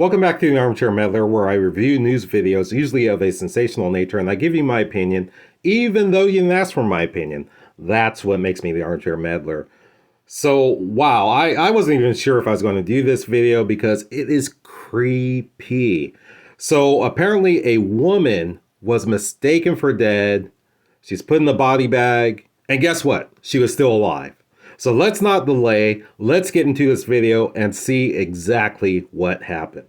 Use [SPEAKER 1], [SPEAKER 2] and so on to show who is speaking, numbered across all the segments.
[SPEAKER 1] Welcome back to the Armchair Meddler, where I review news videos, usually of a sensational nature, and I give you my opinion, even though you didn't ask for my opinion. That's what makes me the Armchair Meddler. So, wow, I wasn't even sure if I was going to do this video because it is creepy. So, apparently, a woman was mistaken for dead. She's put in the body bag, and guess what? She was still alive. So let's not delay. Let's get into this video and see exactly what happened.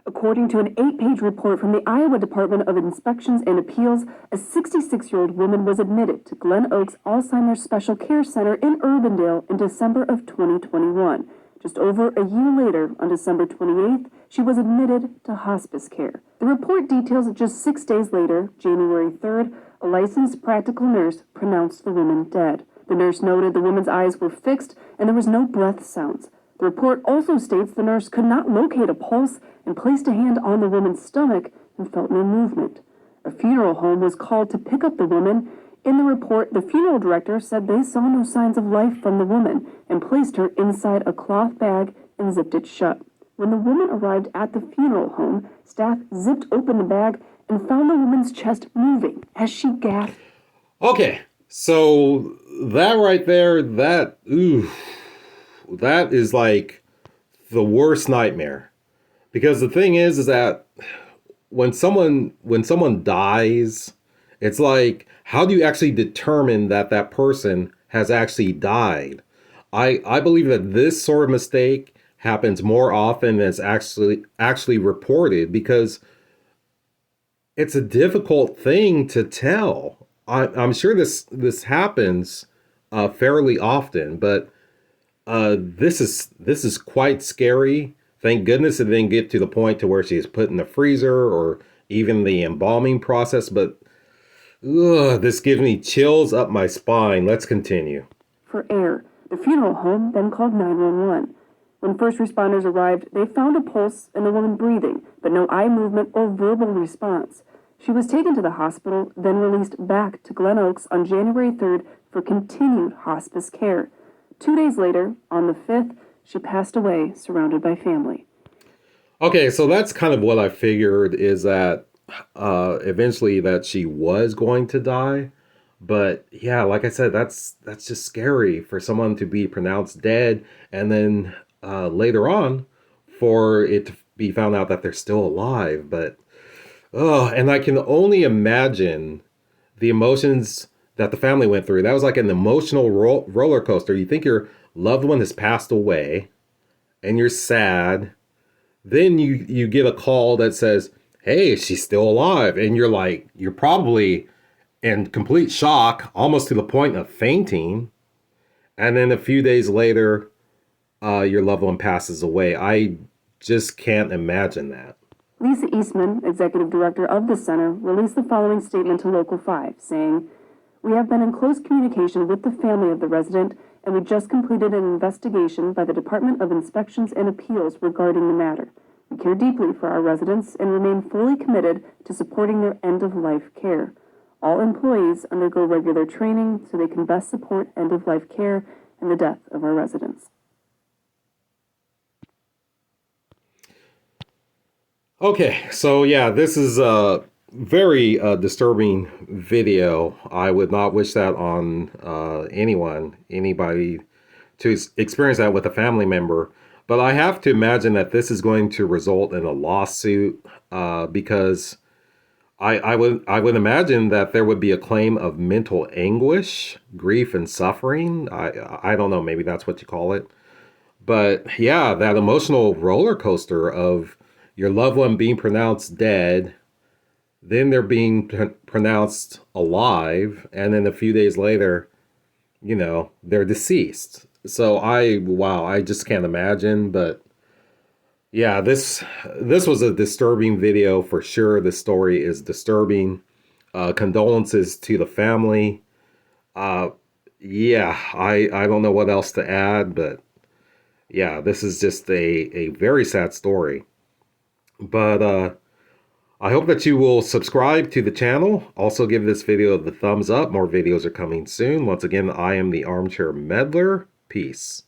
[SPEAKER 2] According to an 8-page report from the Iowa Department of Inspections and Appeals, a 66-year-old woman was admitted to Glen Oaks Alzheimer's Special Care Center in Urbandale in December of 2021. Just over a year later, on December 28th, she was admitted to hospice care. The report details that just 6 days later, January 3rd, a licensed practical nurse pronounced the woman dead. The nurse noted the woman's eyes were fixed and there was no breath sounds. The report also states the nurse could not locate a pulse and placed a hand on the woman's stomach and felt no movement. A funeral home was called to pick up the woman. In the report, the funeral director said they saw no signs of life from the woman and placed her inside a cloth bag and zipped it shut. When the woman arrived at the funeral home, staff zipped open the bag and found the woman's chest moving as she gasped.
[SPEAKER 1] Okay, so that right there, that is like the worst nightmare. Because the thing is that when someone dies, it's like, how do you actually determine that that person has actually died? I believe that this sort of mistake happens more often than it's actually reported, because it's a difficult thing to tell. I'm sure this happens fairly often, but this is quite scary. Thank goodness it didn't get to the point to where she's put in the freezer or even the embalming process, but this gives me chills up my spine. Let's continue.
[SPEAKER 2] For air, the funeral home then called 911. When first responders arrived, they found a pulse and the woman breathing, but no eye movement or verbal response. She was taken to the hospital, then released back to Glen Oaks on January 3rd for continued hospice care. 2 days later, on the 5th, she passed away, surrounded by family.
[SPEAKER 1] Okay, so that's kind of what I figured, is that eventually that she was going to die. But yeah, like I said, that's just scary for someone to be pronounced dead, and then later on for it to be found out that they're still alive. But and I can only imagine the emotions that the family went through. That was like an emotional roller coaster. You think your loved one has passed away and you're sad. Then you get a call that says, hey, she's still alive. And you're probably in complete shock, almost to the point of fainting. And then a few days later, your loved one passes away. I just can't imagine that.
[SPEAKER 2] Lisa Eastman, executive director of the center, released the following statement to Local 5, saying, "We have been in close communication with the family of the resident, and we just completed an investigation by the Department of Inspections and Appeals regarding the matter. We care deeply for our residents and remain fully committed to supporting their end-of-life care. All employees undergo regular training so they can best support end-of-life care and the death of our residents."
[SPEAKER 1] Okay, so yeah, this is a very disturbing video. I would not wish that on anybody to experience that with a family member. But I have to imagine that this is going to result in a lawsuit, because I would imagine that there would be a claim of mental anguish, grief, and suffering. I don't know, maybe that's what you call it. But yeah, that emotional roller coaster of your loved one being pronounced dead, then they're being pronounced alive, and then a few days later, they're deceased. So I just can't imagine. But yeah, this was a disturbing video for sure. The story is disturbing. Condolences to the family. Yeah, I don't know what else to add, but yeah, this is just a very sad story. But I hope that you will subscribe to the channel. Also give this video the thumbs up. More videos are coming soon. Once again, I am the Armchair Meddler. Peace.